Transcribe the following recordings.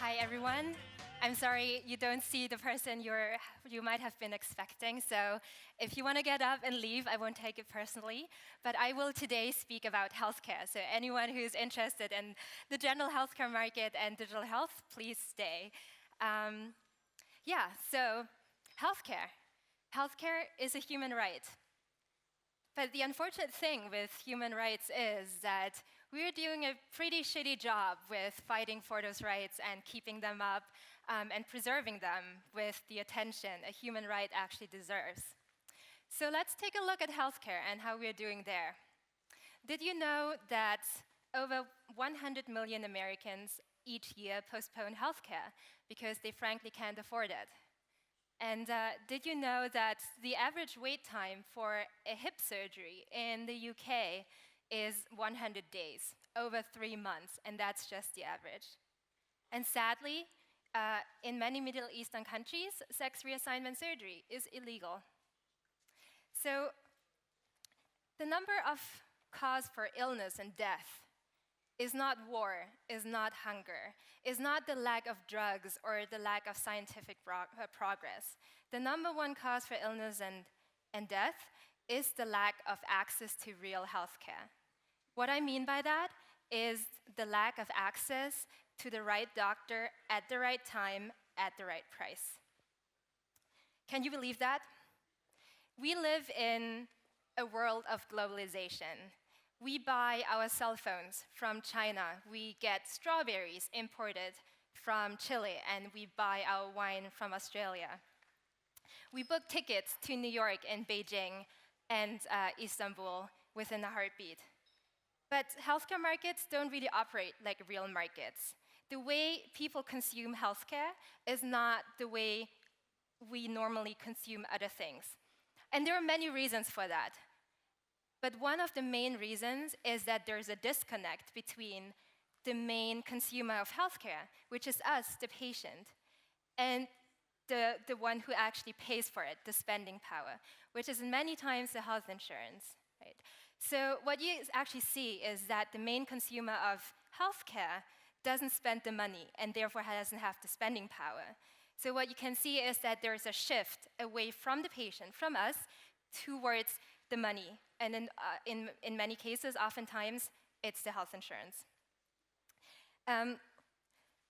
Hi, everyone. I'm sorry you don't see the person you might have been expecting, so if you want to get up and leave, I won't take it personally. But I will today speak about healthcare, so anyone who's interested in the general healthcare market and digital health, please stay. So healthcare. Healthcare is a human right. But the unfortunate thing with human rights is that we're doing a pretty shitty job with fighting for those rights and keeping them up and preserving them with the attention a human right actually deserves. So let's take a look at healthcare and how we're doing there. Did you know that over 100 million Americans each year postpone healthcare because they frankly can't afford it? And did you know that the average wait time for a hip surgery in the UK is 100 days, over 3 months, and that's just the average. And sadly, in many Middle Eastern countries, sex reassignment surgery is illegal. So the number of cause for illness and death is not war, is not hunger, is not the lack of drugs or the lack of scientific progress. The number one cause for illness and death is the lack of access to real healthcare. What I mean by that is the lack of access to the right doctor at the right time at the right price. Can you believe that? We live in a world of globalization. We buy our cell phones from China. We get strawberries imported from Chile, and we buy our wine from Australia. We book tickets to New York and Beijing and Istanbul within a heartbeat. But healthcare markets don't really operate like real markets. The way people consume healthcare is not the way we normally consume other things. And there are many reasons for that. But one of the main reasons is that there's a disconnect between the main consumer of healthcare, which is us, the patient, and the one who actually pays for it, the spending power, which is many times the health insurance. Right? So what you actually see is that the main consumer of healthcare doesn't spend the money and therefore doesn't have the spending power. So what you can see is that there's a shift away from the patient, from us, towards the money. And in many cases, oftentimes, it's the health insurance.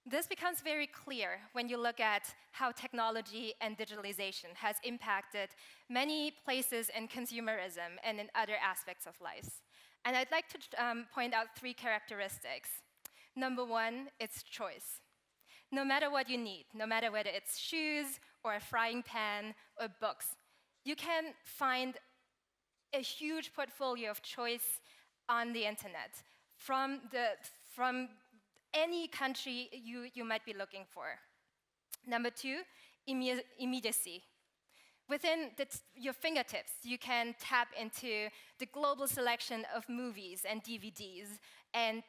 This becomes very clear when you look at how technology and digitalization has impacted many places in consumerism and in other aspects of life. And I'd like to point out 3 characteristics. Number 1, it's choice. No matter what you need, no matter whether it's shoes or a frying pan or books, you can find a huge portfolio of choice on the internet from any country you might be looking for. Number 2, immediacy. Within your fingertips, you can tap into the global selection of movies and DVDs and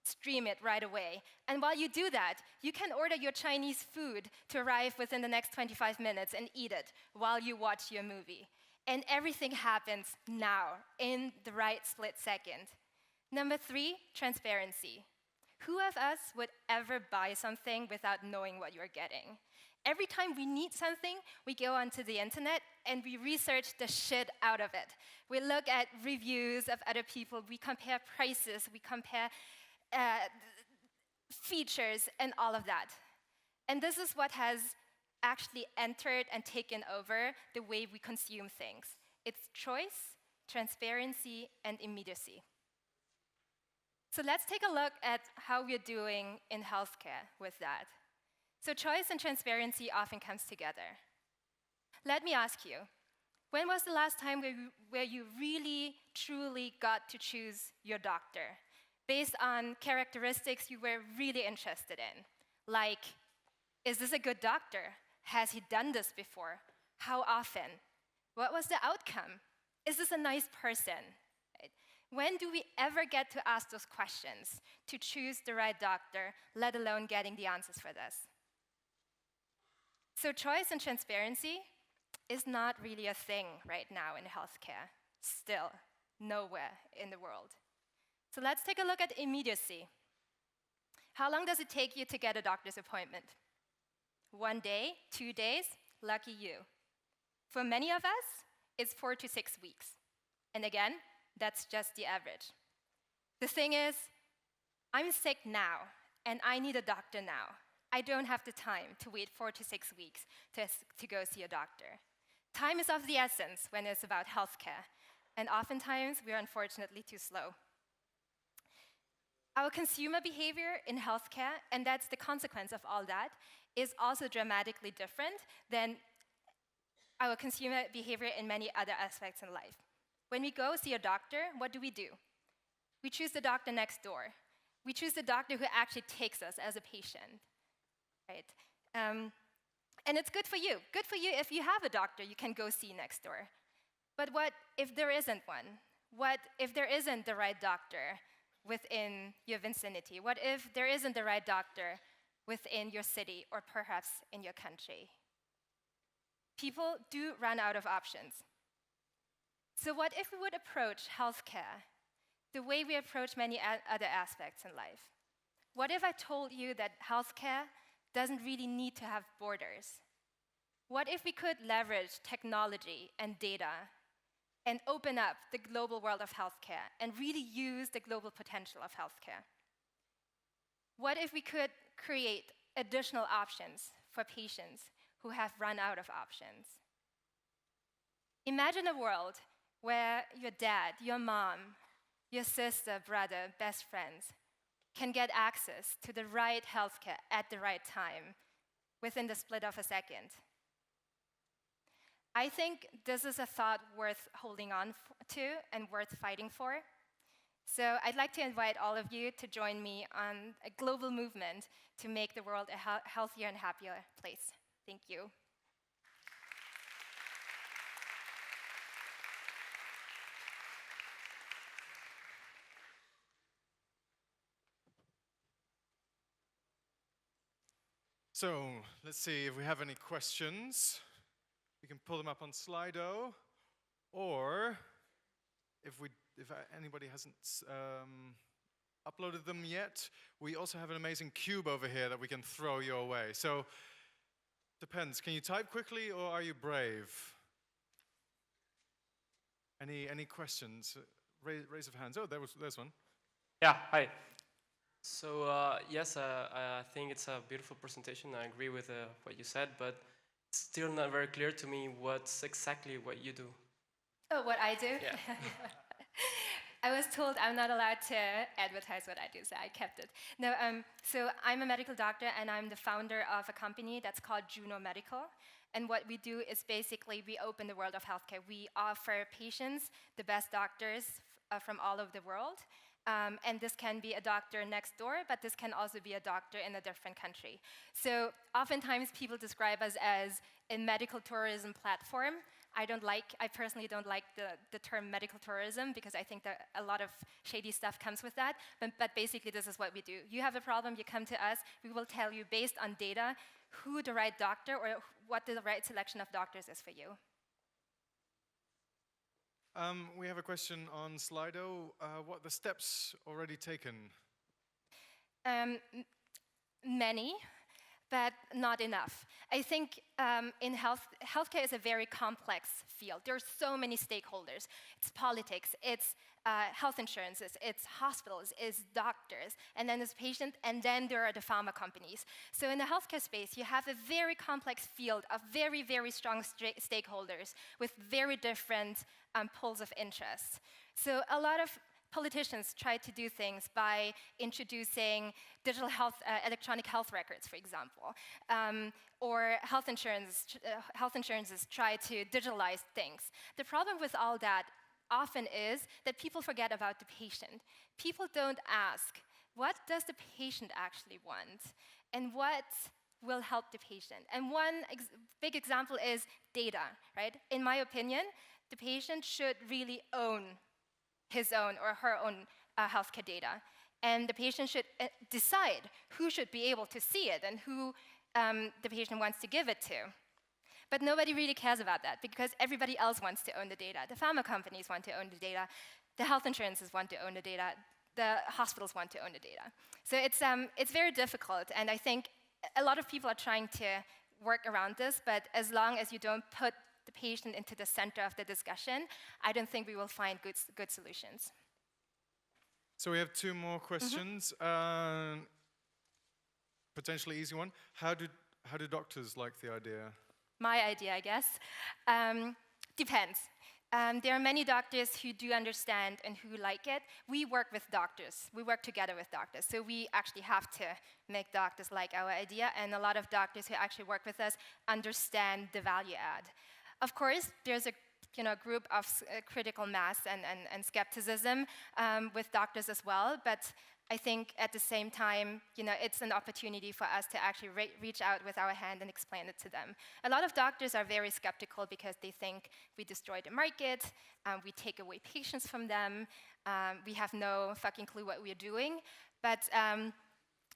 stream it right away. And while you do that, you can order your Chinese food to arrive within the next 25 minutes and eat it while you watch your movie. And everything happens now, in the right split second. Number 3, transparency. Who of us would ever buy something without knowing what you're getting? Every time we need something, we go onto the internet and we research the shit out of it. We look at reviews of other people, we compare prices, we compare features, and all of that. And this is what has actually entered and taken over the way we consume things. It's choice, transparency, and immediacy. So let's take a look at how we're doing in healthcare with that. So choice and transparency often comes together. Let me ask you, when was the last time where you really, truly got to choose your doctor based on characteristics you were really interested in? Like, is this a good doctor? Has he done this before? How often? What was the outcome? Is this a nice person? Right? When do we ever get to ask those questions to choose the right doctor, let alone getting the answers for this? So choice and transparency is not really a thing right now in healthcare, still, nowhere in the world. So let's take a look at immediacy. How long does it take you to get a doctor's appointment? 1 day, 2 days? Lucky you. For many of us, it's 4 to 6 weeks. And again, that's just the average. The thing is, I'm sick now, and I need a doctor now. I don't have the time to wait 4 to 6 weeks to go see a doctor. Time is of the essence when it's about healthcare, and oftentimes we're unfortunately too slow. Our consumer behavior in healthcare, and that's the consequence of all that, is also dramatically different than our consumer behavior in many other aspects in life. When we go see a doctor, what do? We choose the doctor next door. We choose the doctor who actually takes us as a patient, right? And it's good for you. Good for you if you have a doctor you can go see next door. But what if there isn't one? What if there isn't the right doctor within your vicinity? What if there isn't the right doctor within your city or perhaps in your country? People do run out of options. So what if we would approach healthcare the way we approach many other aspects in life? What if I told you that healthcare doesn't really need to have borders? What if we could leverage technology and data and open up the global world of healthcare and really use the global potential of healthcare? What if we could create additional options for patients who have run out of options? Imagine a world where your dad, your mom, your sister, brother, best friends can get access to the right healthcare at the right time within the split of a second. I think this is a thought worth holding on to and worth fighting for. So I'd like to invite all of you to join me on a global movement to make the world a healthier and happier place. Thank you. So let's see if we have any questions. We can pull them up on Slido, or if anybody hasn't uploaded them yet, we also have an amazing cube over here that we can throw your way. So depends. Can you type quickly, or are you brave? Any questions? Raise of hands. Oh, there's one. Yeah. Hi. So yes, I think it's a beautiful presentation. I agree with what you said, but it's still not very clear to me what's exactly what you do. Oh, what I do? Yeah. I was told I'm not allowed to advertise what I do, so I kept it. No, so I'm a medical doctor, and I'm the founder of a company that's called Qunomedical. And what we do is basically we open the world of healthcare. We offer patients the best doctors from all over the world. And this can be a doctor next door, but this can also be a doctor in a different country. So oftentimes people describe us as a medical tourism platform. I personally don't like the term medical tourism because I think that a lot of shady stuff comes with that. But basically this is what we do. You have a problem, you come to us, we will tell you based on data who the right doctor or what the right selection of doctors is for you. We have a question on Slido. What are the steps already taken? Many, but not enough. I think in healthcare is a very complex field. There are so many stakeholders. It's politics, it's health insurances, it's hospitals, it's doctors, and then there's patients, and then there are the pharma companies. So in the healthcare space, you have a very complex field of very, very strong stakeholders with very different pools of interest. So a lot of politicians try to do things by introducing digital health, electronic health records, for example, or health insurances try to digitalize things. The problem with all that often is that people forget about the patient. People don't ask, what does the patient actually want? And what will help the patient? And one big example is data, right? In my opinion, the patient should really own his own or her own healthcare data. And the patient should decide who should be able to see it and who the patient wants to give it to. But nobody really cares about that because everybody else wants to own the data. The pharma companies want to own the data. The health insurances want to own the data. the hospitals want to own the data. So it's very difficult, and I think a lot of people are trying to work around this, but as long as you don't put the patient into the center of the discussion, I don't think we will find good solutions. So we have two more questions. Potentially easy one. How do doctors like the idea? My idea, I guess. Depends. There are many doctors who do understand and who like it. We work with doctors. We work together with doctors. So we actually have to make doctors like our idea, and a lot of doctors who actually work with us understand the value add. Of course, there's a group of critical mass and skepticism with doctors as well, but I think at the same time, it's an opportunity for us to actually reach out with our hand and explain it to them. A lot of doctors are very skeptical because they think we destroy the market, we take away patients from them, we have no fucking clue what we're doing, but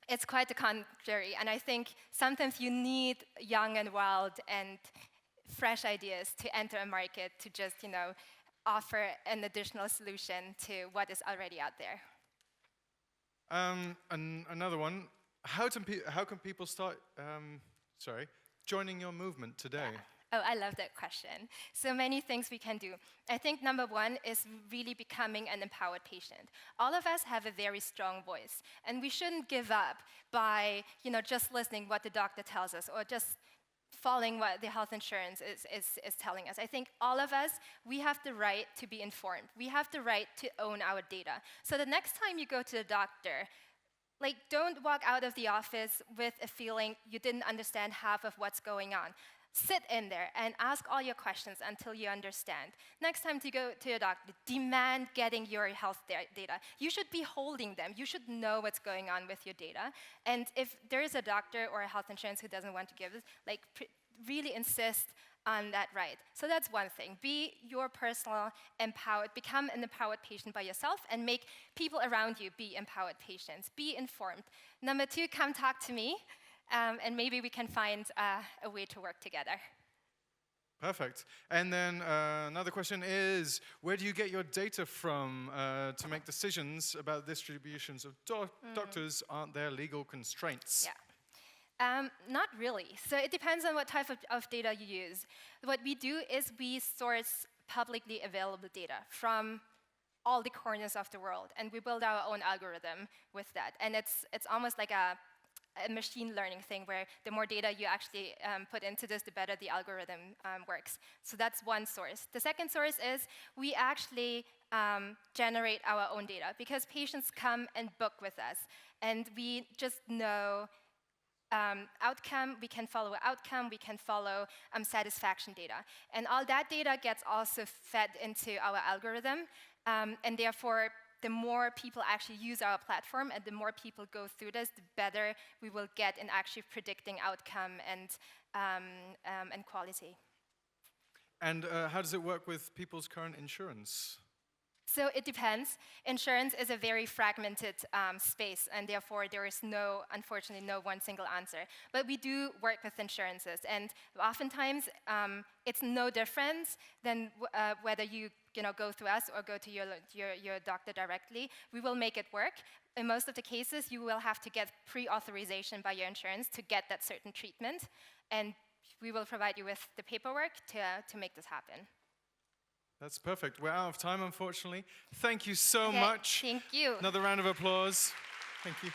it's quite the contrary. And I think sometimes you need young and wild and fresh ideas to enter a market to just, offer an additional solution to what is already out there. Another one. How can people start joining your movement today? Yeah. Oh, I love that question. So many things we can do. I think number one is really becoming an empowered patient. All of us have a very strong voice, and we shouldn't give up by just listening what the doctor tells us or just following what the health insurance is telling us. I think all of us, we have the right to be informed. We have the right to own our data. So the next time you go to the doctor, don't walk out of the office with a feeling you didn't understand half of what's going on. Sit in there and ask all your questions until you understand. Next time to go to a doctor, demand getting your health data. You should be holding them. You should know what's going on with your data. And if there is a doctor or a health insurance who doesn't want to give this, really insist on that right. So that's one thing. Be your personal empowered, become an empowered patient by yourself and make people around you be empowered patients. Be informed. Number two, come talk to me. And maybe we can find a way to work together. Perfect. And then another question is, where do you get your data from to make decisions about distributions of doctors? Aren't there legal constraints? Yeah. Not really. So it depends on what type of data you use. What we do is we source publicly available data from all the corners of the world, and we build our own algorithm with that. And it's almost like a machine learning thing where the more data you actually put into this, the better the algorithm works. So that's one source. The second source is we actually generate our own data because patients come and book with us, and we just know outcome, we can follow outcome, we can follow satisfaction data. And all that data gets also fed into our algorithm, and therefore the more people actually use our platform and the more people go through this, the better we will get in actually predicting outcome and quality. And how does it work with people's current insurance? So it depends. Insurance is a very fragmented space, and therefore there is unfortunately, no one single answer. But we do work with insurances, and oftentimes it's no difference than whether you go through us or go to your doctor directly. We will make it work. In most of the cases, you will have to get pre-authorization by your insurance to get that certain treatment, and we will provide you with the paperwork to make this happen. That's perfect. We're out of time, unfortunately. Thank you so much. Thank you. Another round of applause. Thank you.